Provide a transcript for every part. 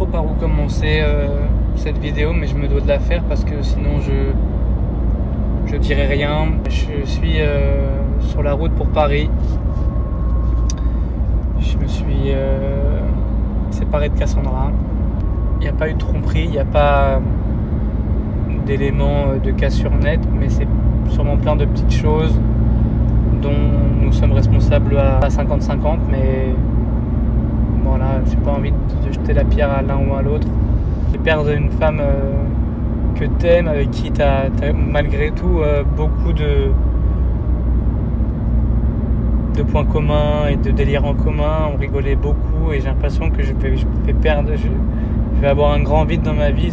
trop par où commencer cette vidéo, mais je me dois de la faire parce que sinon je dirai rien. Je suis sur la route pour Paris. Je me suis séparé de Cassandra. Il n'y a pas eu de tromperie, il n'y a pas d'éléments de cassure net, mais c'est sûrement plein de petites choses dont nous sommes responsables à 50-50, mais voilà, j'ai pas envie de jeter la pierre à l'un ou à l'autre. Et perdre une femme que t'aimes, avec qui t'as malgré tout beaucoup de points communs et de délires en commun, on rigolait beaucoup et j'ai l'impression que je vais perdre, je vais avoir un grand vide dans ma vie,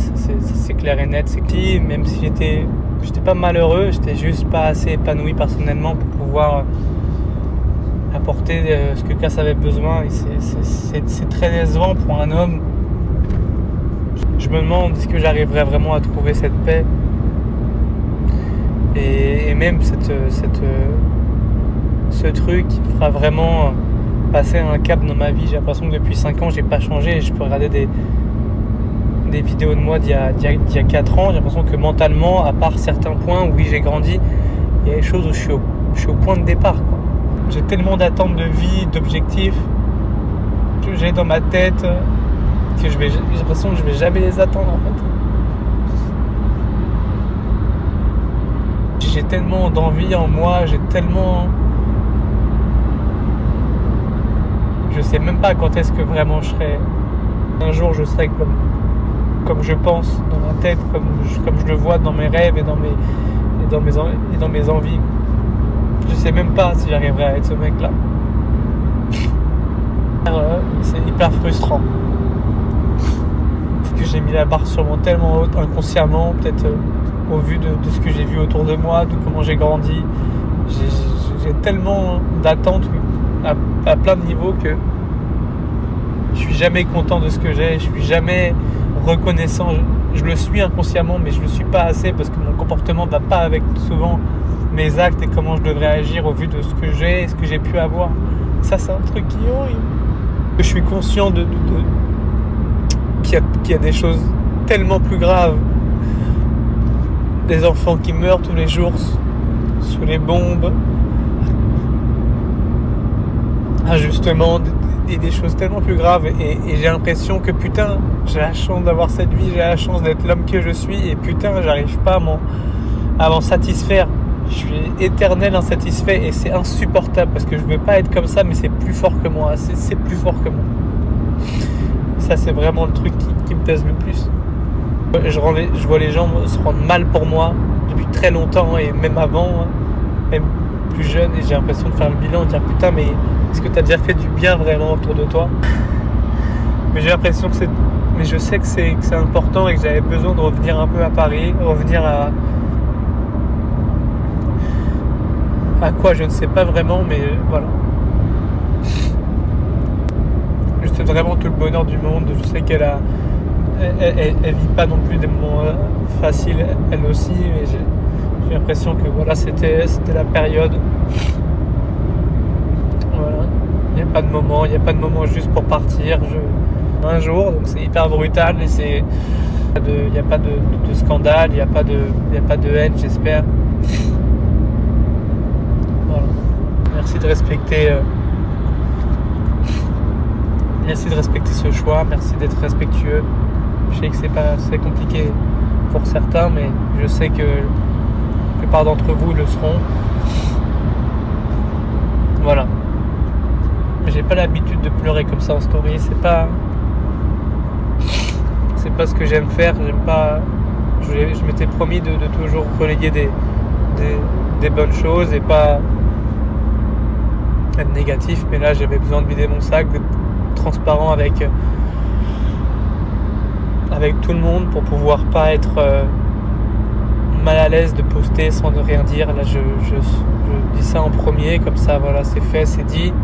c'est clair et net. C'est que même si j'étais pas malheureux, j'étais juste pas assez épanoui personnellement pour pouvoir apporter ce que Cass avait besoin, et c'est très décevant pour un homme. Je me demande est-ce que j'arriverai vraiment à trouver cette paix et même ce truc qui me fera vraiment passer un cap dans ma vie. J'ai l'impression que depuis 5 ans j'ai pas changé, et je peux regarder des vidéos de moi d'il y a 4 ans, j'ai l'impression que mentalement, à part certains points où oui j'ai grandi, il y a des choses où je suis au point de départ, quoi. J'ai tellement d'attentes de vie, d'objectifs que j'ai dans ma tête que j'ai l'impression que je vais jamais les atteindre en fait. J'ai tellement d'envie en moi, j'ai tellement... Je sais même pas quand est-ce que vraiment je serai... Un jour je serai comme je pense dans ma tête, comme je le vois dans mes rêves et dans mes envies. Je sais même pas si j'arriverai à être ce mec là. C'est hyper frustrant parce que j'ai mis la barre sûrement tellement haute inconsciemment, peut-être au vu de ce que j'ai vu autour de moi, de comment j'ai grandi. J'ai tellement d'attentes à plein de niveaux que je suis jamais content de ce que j'ai, je suis jamais reconnaissant. Je le suis inconsciemment, mais je le suis pas assez parce que mon comportement va pas avec souvent mes actes et comment je devrais agir au vu de ce que j'ai et ce que j'ai pu avoir. Ça, c'est un truc qui est horrible. Je suis conscient qu'il y a des choses tellement plus graves. Des enfants qui meurent tous les jours sous les bombes. Injustement, des choses tellement plus graves, et j'ai l'impression que putain, j'ai la chance d'avoir cette vie, j'ai la chance d'être l'homme que je suis, et putain, j'arrive pas à m'en satisfaire. Je suis éternel insatisfait et c'est insupportable parce que je veux pas être comme ça, mais c'est plus fort que moi, c'est plus fort que moi. Ça, c'est vraiment le truc qui me pèse le plus. Je vois les gens se rendre mal pour moi depuis très longtemps et même avant, même plus jeune, et j'ai l'impression de faire le bilan et de dire putain, mais est-ce que tu as déjà fait du bien vraiment autour de toi? Mais j'ai l'impression que mais je sais que c'est important et que j'avais besoin de revenir un peu à Paris, revenir à quoi je ne sais pas vraiment, mais voilà. Je souhaite vraiment tout le bonheur du monde. Je sais qu'elle vit pas non plus des moments faciles elle aussi, mais j'ai l'impression que voilà, c'était la période. Voilà. Il n'y a pas de moment juste pour partir. Un jour, donc c'est hyper brutal, et il n'y a pas de scandale, il n'y a pas de haine, j'espère. Voilà. Merci de respecter ce choix, merci d'être respectueux. Je sais que c'est compliqué pour certains, mais je sais que la plupart d'entre vous le seront. Voilà. J'ai pas l'habitude de pleurer comme ça en story, c'est pas ce que j'aime faire. Je m'étais promis de toujours relayer des bonnes choses et pas être négatif, mais là j'avais besoin de vider mon sac, d'être transparent avec tout le monde pour pouvoir pas être mal à l'aise de poster sans ne rien dire. Là je dis ça en premier, comme ça voilà, c'est fait, c'est dit.